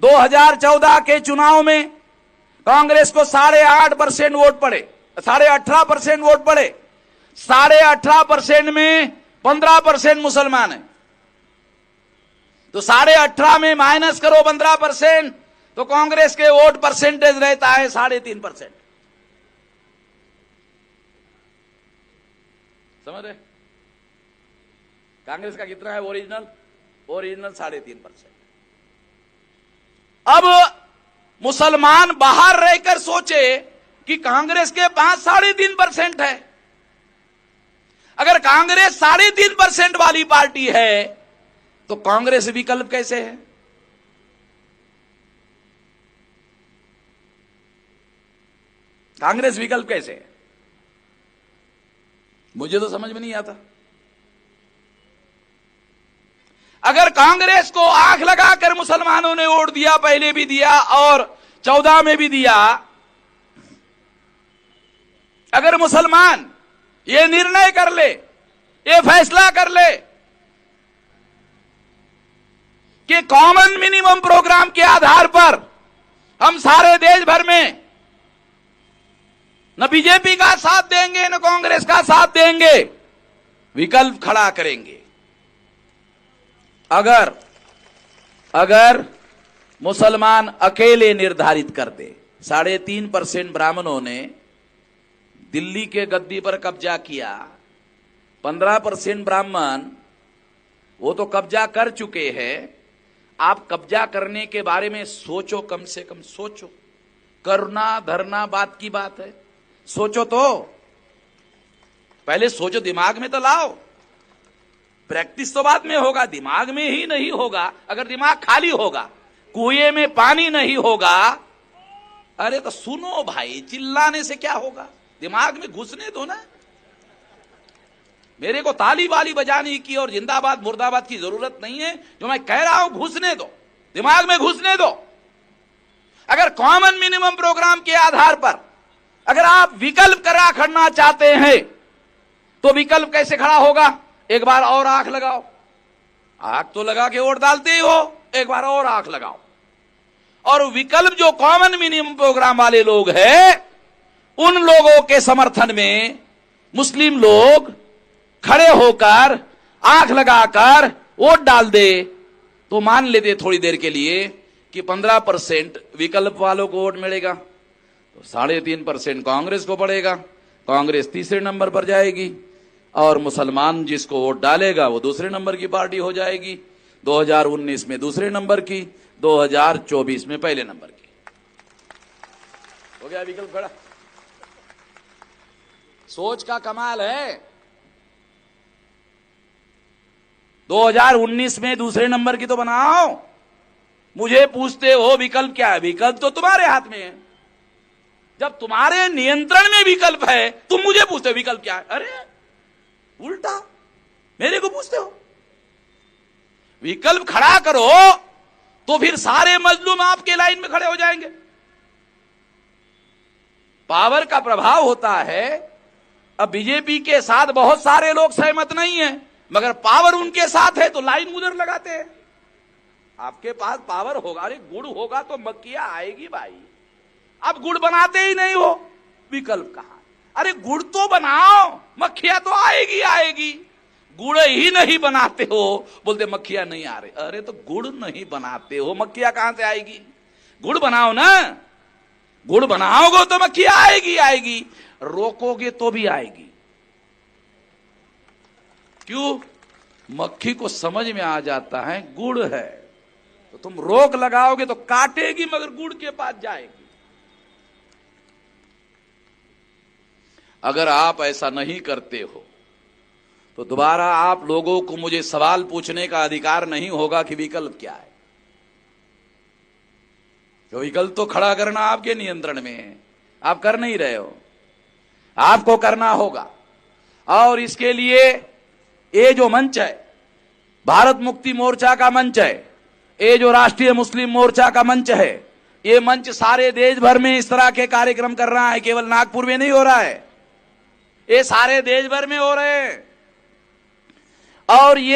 2014 के चुनाव में कांग्रेस को 8.5% वोट पड़े, 18.5% वोट पड़े। 18.5% में 15% मुसलमान है, तो 18.5 में माइनस करो 15%, तो कांग्रेस के वोट परसेंटेज रहता है 3.5%। समझ रहे? कांग्रेस का कितना है ओरिजिनल 3.5%। अब मुसलमान बाहर रहकर सोचे कि कांग्रेस के पास 3.5% है। अगर कांग्रेस 3.5% वाली पार्टी है तो कांग्रेस विकल्प कैसे है? कांग्रेस विकल्प कैसे है? मुझे तो समझ में नहीं आता। अगर कांग्रेस को आंख लगाकर मुसलमानों ने वोट दिया, पहले भी दिया और 14 में भी दिया, अगर मुसलमान ये निर्णय कर ले, ये फैसला कर ले कि कॉमन मिनिमम प्रोग्राम के आधार पर हम सारे देश भर में न बीजेपी का साथ देंगे न कांग्रेस का साथ देंगे, विकल्प खड़ा करेंगे। अगर मुसलमान अकेले निर्धारित कर दे, 3.5% ब्राह्मणों ने दिल्ली के गद्दी पर कब्जा किया, 15% ब्राह्मण वो तो कब्जा कर चुके हैं। आप कब्जा करने के बारे में सोचो, कम से कम सोचो। करना धरना बात की बात है, सोचो तो पहले सोचो, दिमाग में तो लाओ। प्रैक्टिस तो बाद में होगा, दिमाग में ही नहीं होगा। अगर दिमाग खाली होगा, कुएं में पानी नहीं होगा, अरे तो सुनो भाई, चिल्लाने से क्या होगा? दिमाग में घुसने दो ना। मेरे को ताली वाली बजाने की और जिंदाबाद मुर्दाबाद की जरूरत नहीं है। जो मैं कह रहा हूं घुसने दो, दिमाग में घुसने दो। अगर कॉमन मिनिमम प्रोग्राम के आधार पर अगर आप विकल्प करा करना चाहते हैं तो विकल्प कैसे खड़ा होगा? एक बार और आंख लगाओ। आंख तो लगा के वोट डालते ही हो, एक बार और आंख लगाओ। और विकल्प जो कॉमन मिनिमम प्रोग्राम वाले लोग हैं, उन लोगों के समर्थन में मुस्लिम लोग खड़े होकर आंख लगाकर वोट डाल दे, तो मान लेते थोड़ी देर के लिए कि 15% विकल्प वालों को वोट मिलेगा, तो 3.5% कांग्रेस को पड़ेगा। कांग्रेस तीसरे नंबर पर जाएगी और मुसलमान जिसको वोट डालेगा वो दूसरे नंबर की पार्टी हो जाएगी। 2019 में दूसरे नंबर की, 2024 में पहले नंबर की। हो गया विकल्प खड़ा। सोच का कमाल है। 2019 में दूसरे नंबर की तो बनाओ। मुझे पूछते हो विकल्प क्या है? विकल्प तो तुम्हारे हाथ में है। जब तुम्हारे नियंत्रण में विकल्प है, तुम मुझे पूछते हो विकल्प क्या है? अरे उल्टा मेरे को पूछते हो। विकल्प खड़ा करो तो फिर सारे मजलूम आपके लाइन में खड़े हो जाएंगे। पावर का प्रभाव होता है। अब बीजेपी के साथ बहुत सारे लोग सहमत नहीं है, मगर पावर उनके साथ है तो लाइन उधर लगाते हैं। आपके पास पावर होगा, अरे गुड़ होगा तो मक्खियां आएगी भाई। अब गुड़ बनाते ही नहीं हो, विकल्प कहां? अरे गुड़ तो बनाओ, मक्खियां तो आएगी आएगी। गुड़ ही नहीं बनाते हो, बोलते मक्खियां नहीं आ रही। अरे तो गुड़ नहीं बनाते हो, मक्खियां कहां से आएगी? गुड़ बनाओ ना। गुड़ बनाओगे तो मक्खियां आएगी आएगी, रोकोगे तो भी आएगी। क्यों? मक्खी को समझ में आ जाता है गुड़ है, तो तुम रोक लगाओगे तो काटेगी, मगर गुड़ के पास जाएगी। अगर आप ऐसा नहीं करते हो तो दोबारा आप लोगों को मुझे सवाल पूछने का अधिकार नहीं होगा कि विकल्प क्या है। तो विकल्प तो खड़ा करना आपके नियंत्रण में है, आप कर नहीं रहे हो, आपको करना होगा। और इसके लिए ये जो मंच है, भारत मुक्ति मोर्चा का मंच है, ये जो राष्ट्रीय मुस्लिम मोर्चा का मंच है, ये मंच सारे देश भर में इस तरह के कार्यक्रम कर रहा है। केवल नागपुर में नहीं हो रहा है, ये सारे देश भर में हो रहे हैं। और ये